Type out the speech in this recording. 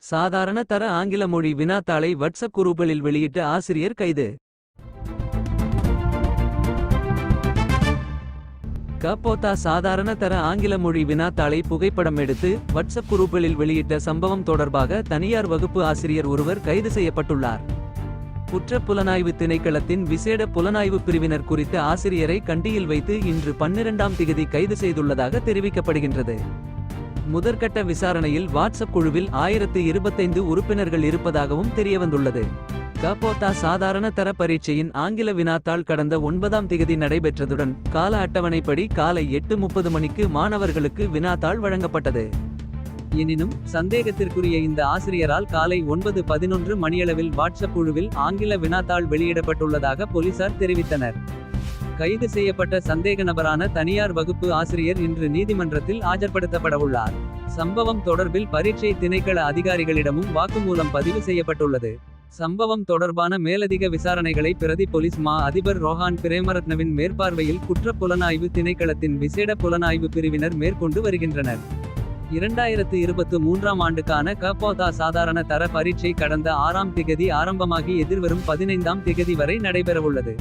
சாதாரண தர ஆங்கில மொழி வினாத்தாளை வாட்ஸ்அப் குரூப்களில் வெளியிட்ட ஆசிரியர் கைது. கபோதா சாதாரண தர ஆங்கில மொழி வினாத்தாளை புகைப்படம் எடுத்து வாட்ஸ்அப் குரூப்களில் வெளியிட்ட சம்பவம் தொடர்பாக தனியார் வகுப்பு ஆசிரியர் ஒருவர் கைது செய்யப்பட்டுள்ளார். குற்ற புலனாய்வு திணைக்களத்தின் விசேட புலனாய்வு பிரிவினர் குறித்த ஆசிரியரை கண்டியில் வைத்து இன்று 12ஆம் திகதி கைது செய்துள்ளதாக தெரிவிக்கப்படுகின்றது. முதற்கட்ட விசாரணையில் வாட்ஸ்அப் குழுவில் 1025 உறுப்பினர்கள் இருப்பதாகவும் தெரியவந்துள்ளது. கபோதா சாதாரண தர பரீட்சையின் ஆங்கில வினாத்தாள் கடந்த 9ஆம் திகதி நடைபெற்றதுடன் கால அட்டவணைப்படி காலை 8:30 மணிக்கு மாணவர்களுக்கு வினாத்தாள் வழங்கப்பட்டது. எனினும் சந்தேகத்திற்குரிய இந்த ஆசிரியரால் காலை 9:11 மணியளவில் வாட்ஸ்அப் குழுவில் ஆங்கில வினாத்தாள் வெளியிடப்பட்டுள்ளதாக போலீசார் தெரிவித்தனர். கைது செய்யப்பட்ட சந்தேக நபரான தனியார் வகுப்பு ஆசிரியர் இன்று நீதிமன்றத்தில் ஆஜர்படுத்தப்படவுள்ளார். சம்பவம் தொடர்பில் பரீட்சை திணைக்கள அதிகாரிகளிடமும் வாக்குமூலம் பதிவு செய்யப்பட்டுள்ளது. சம்பவம் தொடர்பான மேலதிக விசாரணைகளை பிரதி போலீஸ் மா அதிபர் ரோஹான் பிரேமரத்னவின் மேற்பார்வையில் குற்ற புலனாய்வு திணைக்களத்தின் விசேட புலனாய்வு பிரிவினர் மேற்கொண்டு வருகின்றனர். 2023ஆம் ஆண்டுக்கான கபோதா சாதாரண தர பரீட்சை கடந்த 6ஆம் திகதி ஆரம்பமாகி எதிர்வரும் 15ஆம் திகதி வரை நடைபெறவுள்ளது.